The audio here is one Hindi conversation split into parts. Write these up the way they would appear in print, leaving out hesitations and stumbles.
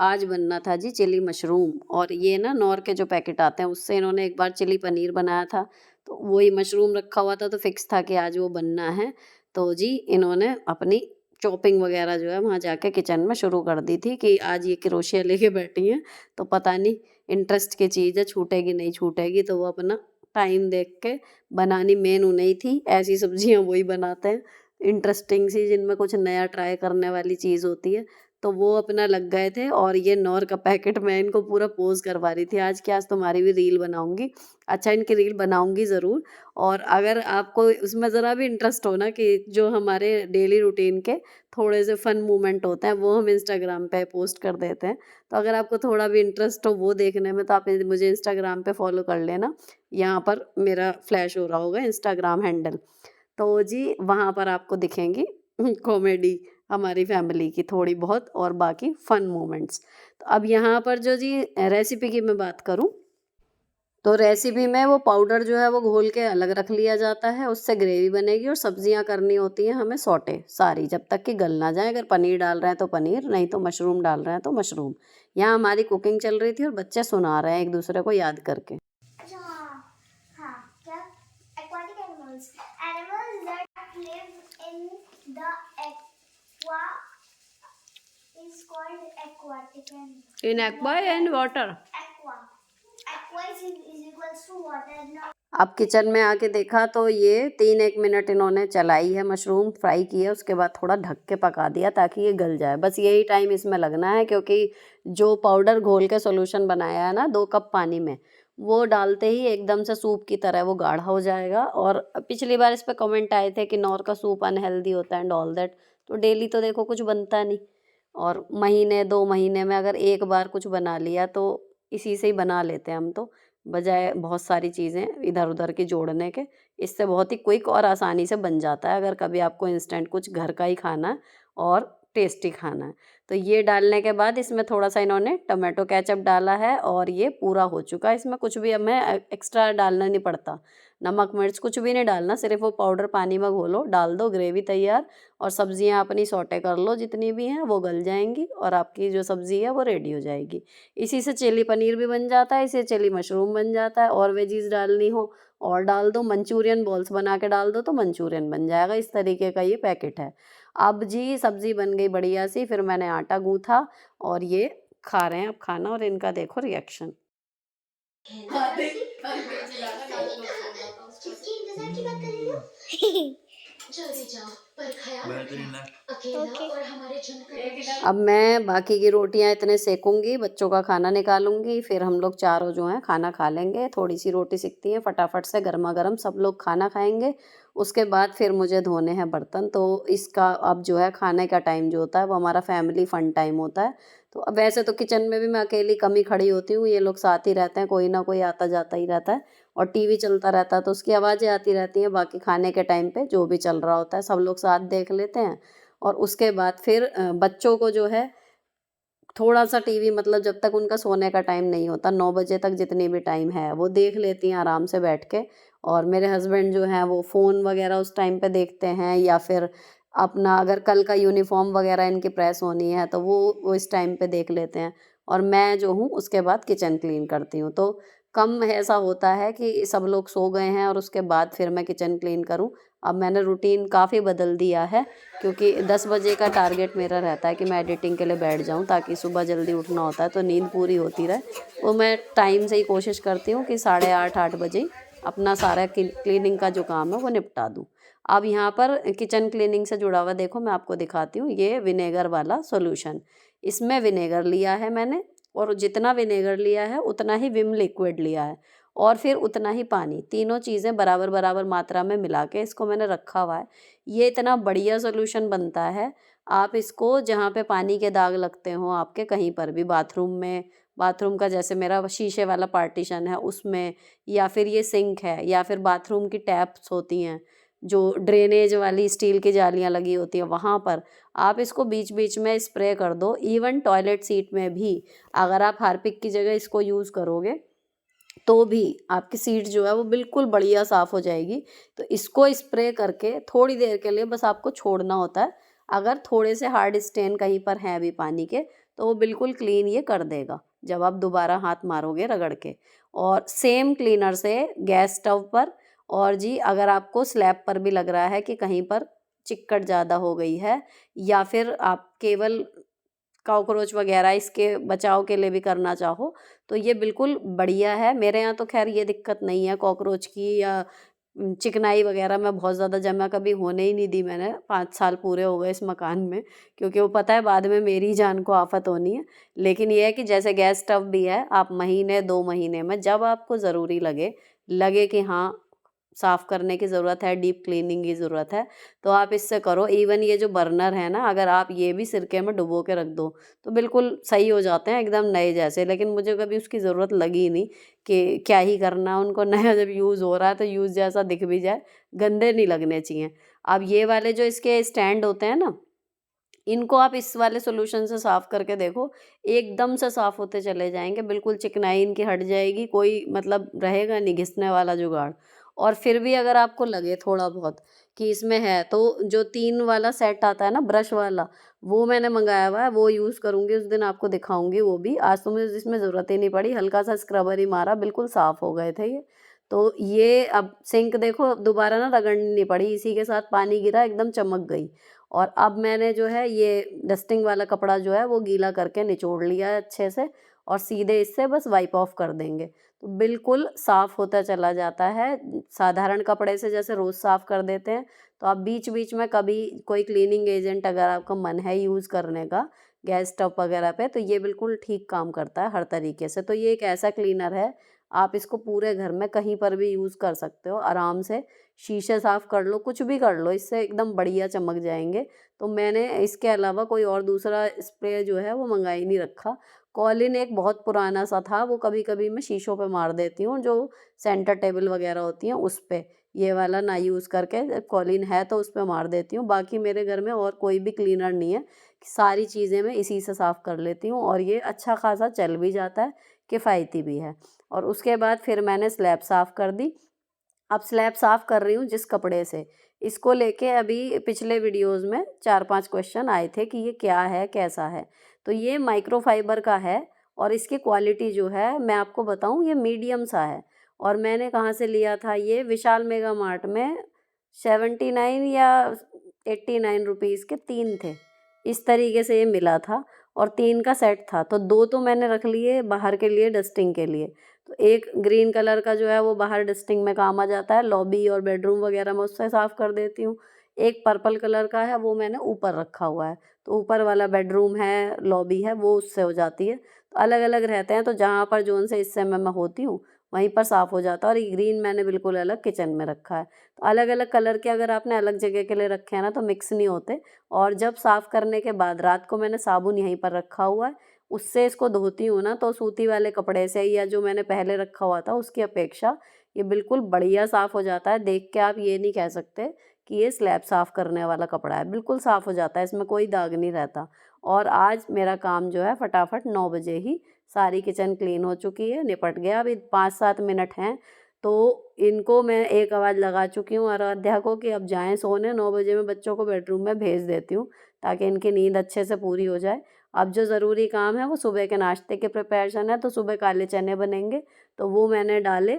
आज बनना था जी चिली मशरूम। और ये ना नॉर के जो पैकेट आते हैं उससे इन्होंने एक बार चिली पनीर बनाया था, तो वही मशरूम रखा हुआ था तो फिक्स था कि आज वो बनना है। तो जी इन्होंने अपनी चॉपिंग वगैरह जो है वहाँ जाके किचन में शुरू कर दी थी कि आज ये क्रोशिया लेके बैठी हैं, तो पता नहीं इंटरेस्ट की चीज़ है, छूटेगी नहीं छूटेगी, तो वो अपना टाइम देख के बनानी मेन उन्हें ही थी। ऐसी सब्जियां वही बनाते हैं इंटरेस्टिंग सी, जिनमें कुछ नया ट्राई करने वाली चीज़ होती है, तो वो अपना लग गए थे। और ये नॉर का पैकेट मैं इनको पूरा पोज़ करवा रही थी आज कि आज तुम्हारी भी रील बनाऊंगी। अच्छा, इनकी रील बनाऊंगी ज़रूर। और अगर आपको उसमें ज़रा भी इंटरेस्ट हो ना कि जो हमारे डेली रूटीन के थोड़े से फन मोमेंट होते हैं वो हम इंस्टाग्राम पे पोस्ट कर देते हैं, तो अगर आपको थोड़ा भी इंटरेस्ट हो वो देखने में तो आप मुझे इंस्टाग्राम पे फॉलो कर लेना। यहाँ पर मेरा फ्लैश हो रहा होगा इंस्टाग्राम हैंडल, तो जी वहाँ पर आपको दिखेंगी कॉमेडी हमारी फैमिली की थोड़ी बहुत और बाकी फन मोमेंट्स। तो अब यहाँ पर जो जी रेसिपी की मैं बात करूँ, तो रेसिपी में वो पाउडर जो है वो घोल के अलग रख लिया जाता है, उससे ग्रेवी बनेगी और सब्जियां करनी होती हैं हमें सौटे सारी, जब तक कि गल ना जाए। अगर पनीर डाल रहे हैं तो पनीर, नहीं तो मशरूम डाल रहे हैं तो मशरूम। यहाँ हमारी कुकिंग चल रही थी और बच्चे सुना रहे हैं एक दूसरे को याद करके। अच्छा, हाँ, क्या aquatic animals, animals that live in the aqua is called aquatic animals. In aqua and water. Aqua is equals to water. Now अब किचन में आके देखा तो ये 3-1 मिनट इन्होंने चलाई है, मशरूम फ्राई किया, उसके बाद थोड़ा ढक के पका दिया ताकि ये गल जाए। बस यही टाइम इसमें लगना है, क्योंकि जो पाउडर घोल के सॉल्यूशन बनाया है ना 2 कप पानी में, वो डालते ही एकदम से सूप की तरह वो गाढ़ा हो जाएगा। और पिछली बार इस पे कमेंट आए थे कि नॉर का सूप अनहेल्दी होता है एंड ऑल दैट, तो डेली तो देखो कुछ बनता नहीं, और महीने 2 महीने में अगर एक बार कुछ बना लिया तो इसी से ही बना लेते हैं हम तो, बजाय बहुत सारी चीज़ें इधर-उधर की जोड़ने के। इससे बहुत ही क्विक और आसानी से बन जाता है अगर कभी आपको इंस्टेंट कुछ घर का ही खाना है और टेस्टी खाना है। तो ये डालने के बाद इसमें थोड़ा-सा इन्होंने टोमेटो केचअप डाला है और ये पूरा हो चुका है। इसमें कुछ भी हमें एक्स्ट्रा डालना नहीं पड़ता। नमक, मिर्च कुछ भी नहीं डालना, सिर्फ़ वो पाउडर पानी में घोलो, डाल दो, ग्रेवी तैयार। और सब्जियाँ अपनी सौटे कर लो जितनी भी हैं, वो गल जाएँगी और आपकी जो सब्ज़ी है वो रेडी हो जाएगी। इसी से चिली पनीर भी बन जाता है, इससे चिली मशरूम बन जाता है, और वेजीज़ डालनी हो और डाल दो, मंचूरियन बॉल्स बना के डाल दो तो मंचूरियन बन जाएगा। इस तरीके का ये पैकेट है। अब जी सब्ज़ी बन गई बढ़िया सी, फिर मैंने आटा गूँथा और ये खा रहे हैं अब खाना, और इनका देखो रिएक्शन। किसकी इंतजार की बात कर रही हो? जल्दी जाओ, पर ख्याल रखना, अकेला और हमारे झुंड का अब मैं बाकी की रोटियां इतने सेकूंगी, बच्चों का खाना निकालूंगी, फिर हम लोग चारों जो हैं खाना खा लेंगे। थोड़ी सी रोटी सिकती है, फटाफट से गर्मा गर्म सब लोग खाना खाएंगे। उसके बाद फिर मुझे धोने हैं बर्तन। तो इसका अब जो है खाने का टाइम जो होता है वो हमारा फैमिली फन टाइम होता है। तो अब वैसे तो किचन में भी मैं अकेली कम ही खड़ी होती हूँ, ये लोग साथ ही रहते हैं, कोई ना कोई आता जाता ही रहता है, और टीवी चलता रहता है तो उसकी आवाज़ें आती रहती हैं। बाकी खाने के टाइम पे जो भी चल रहा होता है सब लोग साथ देख लेते हैं। और उसके बाद फिर बच्चों को जो है थोड़ा-सा टीवी, मतलब जब तक उनका सोने का टाइम नहीं होता 9 बजे तक जितनी भी टाइम है वो देख लेती हैं आराम से बैठ के। और मेरे हस्बैंड जो हैं वो फ़ोन वगैरह उस टाइम पे देखते हैं, या फिर अपना अगर कल का यूनिफ़ॉर्म वगैरह इनकी प्रेस होनी है तो वो इस टाइम पे देख लेते हैं। और मैं जो हूँ उसके बाद किचन क्लीन करती हूँ। तो कम ऐसा होता है कि सब लोग सो गए हैं और उसके बाद फिर मैं किचन क्लीन करूँ। अब मैंने रूटीन काफ़ी बदल दिया है, क्योंकि 10 बजे का टारगेट मेरा रहता है कि मैं एडिटिंग के लिए बैठ जाऊं, ताकि सुबह जल्दी उठना होता है तो नींद पूरी होती रहे। वो मैं टाइम से ही कोशिश करती हूँ कि 8:30-8 बजे ही अपना सारा क्लीनिंग का जो काम है वो निपटा दूँ। अब यहाँ पर किचन क्लीनिंग से जुड़ा हुआ देखो मैं आपको दिखाती हूँ, ये विनेगर वाला सॉल्यूशन। इसमें विनेगर लिया है मैंने, और जितना विनेगर लिया है उतना ही विम लिक्विड लिया है, और फिर उतना ही पानी, तीनों चीज़ें बराबर बराबर मात्रा में मिला के इसको मैंने रखा हुआ है। ये इतना बढ़िया सॉल्यूशन बनता है, आप इसको जहाँ पे पानी के दाग लगते हों आपके कहीं पर भी, बाथरूम में, बाथरूम का जैसे मेरा शीशे वाला पार्टीशन है उसमें, या फिर ये सिंक है, या फिर बाथरूम की टैप्स होती हैं जो ड्रेनेज वाली स्टील की जालियाँ लगी होती हैं वहाँ पर, आप इसको बीच बीच में स्प्रे कर दो। इवन टॉयलेट सीट में भी अगर आप हार्पिक की जगह इसको यूज़ करोगे तो भी आपकी सीट जो है वो बिल्कुल बढ़िया साफ़ हो जाएगी। तो इसको स्प्रे करके थोड़ी देर के लिए बस आपको छोड़ना होता है। अगर थोड़े से हार्ड स्टेन कहीं पर हैं भी पानी के, तो वो बिल्कुल क्लीन ये कर देगा जब आप दोबारा हाथ मारोगे रगड़ के। और सेम क्लीनर से गैस स्टव पर, और जी अगर आपको स्लैब पर भी लग रहा है कि कहीं पर चिक्कड़ ज़्यादा हो गई है, या फिर आप केवल कॉकरोच वगैरह इसके बचाव के लिए भी करना चाहो, तो ये बिल्कुल बढ़िया है। मेरे यहाँ तो खैर ये दिक्कत नहीं है कॉकरोच की या चिकनाई वगैरह में बहुत ज़्यादा जमा कभी होने ही नहीं दी मैंने। 5 साल पूरे हो गए इस मकान में, क्योंकि वो पता है बाद में मेरी जान को आफ़त होनी है। लेकिन ये है कि जैसे गैस स्टव भी है, आप महीने 2 महीने में जब आपको ज़रूरी लगे कि हाँ साफ़ करने की ज़रूरत है, डीप क्लीनिंग की ज़रूरत है, तो आप इससे करो। इवन ये जो बर्नर है ना, अगर आप ये भी सिरके में डुबो के रख दो तो बिल्कुल सही हो जाते हैं एकदम नए जैसे। लेकिन मुझे कभी उसकी ज़रूरत लगी ही नहीं कि क्या ही करना उनको, नया जब यूज़ हो रहा है तो यूज़ जैसा दिख भी जाए, गंदे नहीं लगने चाहिए। अब ये वाले जो इसके स्टैंड होते हैं ना, इनको आप इस वाले सॉल्यूशन से साफ़ करके देखो, एकदम से साफ़ होते चले जाएँगे, बिल्कुल चिकनाई इनकी हट जाएगी, कोई मतलब रहेगा नहीं घिसने वाला जुगाड़। और फिर भी अगर आपको लगे थोड़ा बहुत कि इसमें है, तो जो 3 वाला सेट आता है ना ब्रश वाला, वो मैंने मँगाया हुआ है, वो यूज़ करूँगी, उस दिन आपको दिखाऊँगी वो भी। आज तो मुझे इसमें ज़रूरत ही नहीं पड़ी, हल्का-सा स्क्रबर ही मारा, बिल्कुल साफ़ हो गए थे ये। तो ये अब सिंक देखो दोबारा ना रगड़नी नहीं पड़ी, इसी के साथ पानी गिरा एकदम चमक गई। और अब मैंने जो है ये डस्टिंग वाला कपड़ा जो है वो गीला करके निचोड़ लिया है अच्छे से, और सीधे इससे बस वाइप ऑफ कर देंगे, तो बिल्कुल साफ़ होता चला जाता है। साधारण कपड़े से जैसे रोज़ साफ़ कर देते हैं, तो आप बीच-बीच में कभी कोई क्लीनिंग एजेंट अगर आपका मन है यूज़ करने का गैस स्टव वगैरह पे, तो ये बिल्कुल ठीक काम करता है हर तरीके से। तो ये एक ऐसा क्लीनर है, आप इसको पूरे घर में कहीं पर भी यूज़ कर सकते हो आराम से। शीशे साफ़ कर लो, कुछ भी कर लो, इससे एकदम बढ़िया चमक जाएँगे। तो मैंने इसके अलावा कोई और दूसरा स्प्रे जो है वो मँगा ही नहीं रखा। कॉलिन एक बहुत पुराना सा था, वो कभी-कभी मैं शीशों पे मार देती हूँ, जो सेंटर टेबल वगैरह होती हैं उस पे। ये वाला ना यूज़ करके कॉलिन है तो उस पे मार देती हूँ। बाकी मेरे घर में और कोई भी क्लीनर नहीं है, सारी चीज़ें मैं इसी से साफ़ कर लेती हूँ, और ये अच्छा खासा चल भी जाता है, किफ़ायती भी है। और उसके बाद फिर मैंने स्लैब साफ़ कर दी। अब स्लैब साफ़ कर रही हूँ जिस कपड़े से, इसको लेके अभी पिछले वीडियोज़ में 4-5 क्वेश्चन आए थे कि ये क्या है, कैसा है? तो ये माइक्रोफ़ाइबर का है, और इसकी क्वालिटी जो है मैं आपको बताऊँ, ये मीडियम सा है। और मैंने कहाँ से लिया था ये, विशाल मेगा मार्ट में 79 या 89 रुपीज़ के 3 थे। इस तरीके से ये मिला था, और 3 का सेट था, तो 2 तो मैंने रख लिए बाहर के लिए डस्टिंग के लिए। तो एक ग्रीन कलर का जो है वो बाहर डस्टिंग में काम आ जाता है, लॉबी और बेडरूम वगैरह मैं उससे साफ़ कर देती हूँ। एक पर्पल कलर का है, वो मैंने ऊपर रखा हुआ है, तो ऊपर वाला बेडरूम है, लॉबी है, वो उससे हो जाती है। तो अलग-अलग रहते हैं, तो जहाँ पर जोन से इस समय मैं होती हूँ, वहीं पर साफ़ हो जाता है। और ये ग्रीन मैंने बिल्कुल अलग किचन में रखा है। तो अलग-अलग कलर के अगर आपने अलग जगह के लिए रखे हैं ना, तो मिक्स नहीं होते। और जब साफ़ करने के बाद रात को मैंने साबुन यहीं पर रखा हुआ है, उससे इसको धोती हूँ ना, तो सूती वाले कपड़े से या जो मैंने पहले रखा हुआ था उसकी अपेक्षा ये बिल्कुल बढ़िया साफ़ हो जाता है। देख के आप ये नहीं कह सकते कि ये स्लैब साफ़ करने वाला कपड़ा है, बिल्कुल साफ़ हो जाता है, इसमें कोई दाग नहीं रहता। और आज मेरा काम जो है फटाफट 9 बजे ही सारी किचन क्लीन हो चुकी है, निपट गया। अभी 5-7 मिनट हैं, तो इनको मैं एक आवाज़ लगा चुकी हूँ आराध्या को कि अब जाएँ सोने। 9 बजे मैं बच्चों को बेडरूम में भेज देती हूँ, ताकि इनकी नींद अच्छे से पूरी हो जाए। अब जो ज़रूरी काम है वो सुबह के नाश्ते के प्रिपरेशन है, तो सुबह काले चने बनेंगे, तो वो मैंने डाले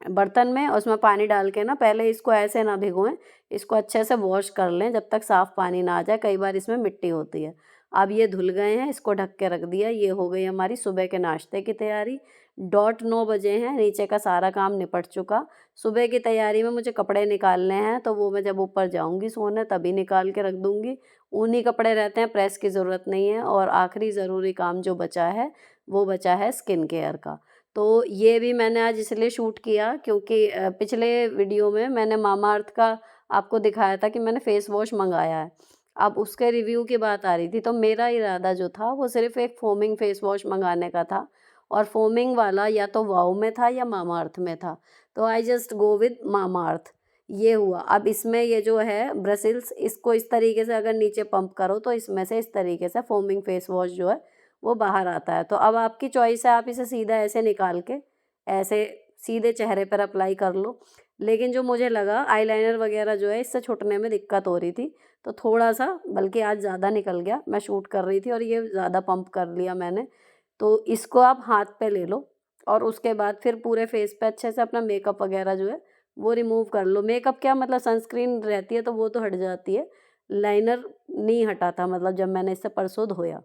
बर्तन में, और उसमें पानी डाल के ना पहले इसको ऐसे ना भिगोएं, इसको अच्छे से वॉश कर लें जब तक साफ़ पानी ना आ जाए, कई बार इसमें मिट्टी होती है। अब ये धुल गए हैं, इसको ढक के रख दिया। ये हो गई हमारी सुबह के नाश्ते की तैयारी। डॉट 9 बजे हैं, नीचे का सारा काम निपट चुका। सुबह की तैयारी में मुझे कपड़े निकालने हैं, तो वो मैं जब ऊपर जाऊँगी सोने तभी निकाल के रख दूँगी। ऊनी कपड़े रहते हैं, प्रेस की ज़रूरत नहीं है। और आखिरी ज़रूरी काम जो बचा है, वो बचा है स्किन केयर का। तो ये भी मैंने आज इसलिए शूट किया क्योंकि पिछले वीडियो में मैंने मामाअर्थ का आपको दिखाया था कि मैंने फेस वॉश मंगाया है। अब उसके रिव्यू की बात आ रही थी, तो मेरा इरादा जो था वो सिर्फ़ एक फ़ोमिंग फेस वॉश मंगाने का था, और फ़ोमिंग वाला या तो वाओ में था या मामाअर्थ में था। तो I just go with Mamaearth. ये हुआ। अब इसमें ये जो है ब्रसिल्स, इसको इस तरीके से अगर नीचे पंप करो तो इसमें से इस तरीके से फ़ोमिंग फेस वॉश जो है वो बाहर आता है। तो अब आपकी चॉइस है, आप इसे सीधा ऐसे निकाल के ऐसे सीधे चेहरे पर अप्लाई कर लो। लेकिन जो मुझे लगा आईलाइनर वगैरह जो है इससे छूटने में दिक्कत हो रही थी, तो थोड़ा-सा बल्कि आज ज़्यादा निकल गया, मैं शूट कर रही थी और ये ज़्यादा पंप कर लिया मैंने। तो इसको आप हाथ पे ले लो और उसके बाद फिर पूरे फेस पे अच्छे से अपना मेकअप वगैरह जो है वो रिमूव कर लो। मेकअप क्या मतलब सनस्क्रीन रहती है तो वो तो हट जाती है, लाइनर नहीं हटा था मतलब जब मैंने इससे परसों धोया।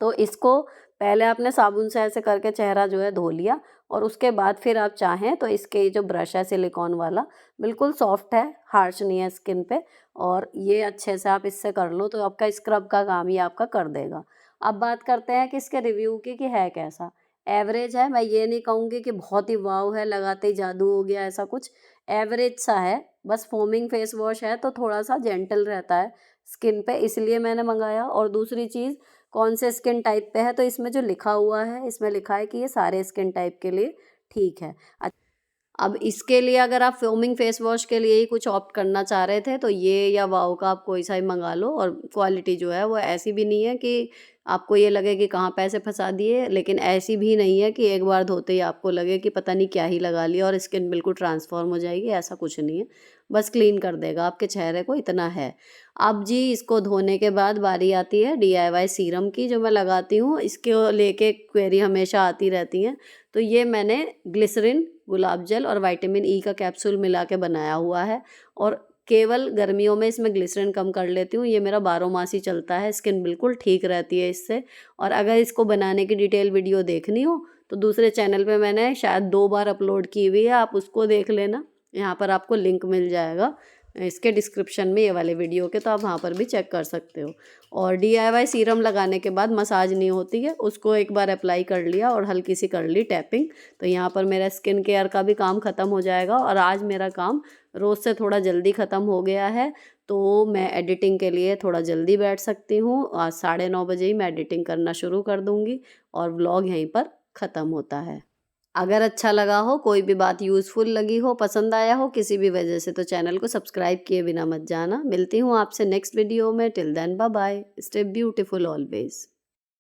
तो इसको पहले आपने साबुन से ऐसे करके चेहरा जो है धो लिया और उसके बाद फिर आप चाहें तो इसके जो ब्रश है सिलिकॉन वाला, बिल्कुल सॉफ्ट है, हार्श नहीं है स्किन पे, और ये अच्छे से आप इससे कर लो तो आपका स्क्रब का काम ही आपका कर देगा। अब बात करते हैं कि इसके रिव्यू की कि है कैसा। एवरेज है, मैं ये नहीं कहूँगी कि बहुत ही वाव है, लगाते ही जादू हो गया ऐसा कुछ, एवरेज सा है। बस फोमिंग फेस वॉश है तो थोड़ा सा जेंटल रहता है स्किन पे, इसलिए मैंने मंगाया। और दूसरी चीज़, कौन से स्किन टाइप पे है, तो इसमें जो लिखा हुआ है इसमें लिखा है कि ये सारे स्किन टाइप के लिए ठीक है। अब इसके लिए अगर आप फोमिंग फेस वॉश के लिए ही कुछ ऑप्ट करना चाह रहे थे तो ये या वाओ का आप कोई सा ही मंगा लो। और क्वालिटी जो है वो ऐसी भी नहीं है कि आपको ये लगे कि कहाँ पैसे फंसा दिए, लेकिन ऐसी भी नहीं है कि एक बार धोते ही आपको लगे कि पता नहीं क्या ही लगा लिया और स्किन बिल्कुल ट्रांसफॉर्म हो जाएगी, ऐसा कुछ नहीं है। बस क्लीन कर देगा आपके चेहरे को, इतना है। अब जी इसको धोने के बाद बारी आती है DIY सीरम की, जो मैं लगाती हूँ। इसको लेके क्वेरी हमेशा आती रहती हैं। तो ये मैंने ग्लिसरीन, गुलाब जल और विटामिन ई का कैप्सूल मिला के बनाया हुआ है, और केवल गर्मियों में इसमें ग्लिसरीन कम कर लेती हूँ। ये मेरा 12 मास ही चलता है, स्किन बिल्कुल ठीक रहती है इससे। और अगर इसको बनाने की डिटेल वीडियो देखनी हो तो दूसरे चैनल पे मैंने शायद 2 बार अपलोड की हुई है, आप उसको देख लेना। यहाँ पर आपको लिंक मिल जाएगा इसके डिस्क्रिप्शन में ये वाले वीडियो के, तो आप वहाँ पर भी चेक कर सकते हो। और DIY सीरम लगाने के बाद मसाज नहीं होती है, उसको एक बार अप्लाई कर लिया और हल्की सी कर ली टैपिंग, तो यहाँ पर मेरा स्किन केयर का भी काम ख़त्म हो जाएगा। और आज मेरा काम रोज़ से थोड़ा जल्दी ख़त्म हो गया है, तो मैं एडिटिंग के लिए थोड़ा जल्दी बैठ सकती हूँ। आज 9:30 बजे ही मैं एडिटिंग करना शुरू कर दूँगी और व्लॉग यहीं पर ख़त्म होता है। अगर अच्छा लगा हो, कोई भी बात यूज़फुल लगी हो, पसंद आया हो किसी भी वजह से, तो चैनल को सब्सक्राइब किए बिना मत जाना। मिलती हूँ आपसे नेक्स्ट वीडियो में। Till then bye bye, stay beautiful always.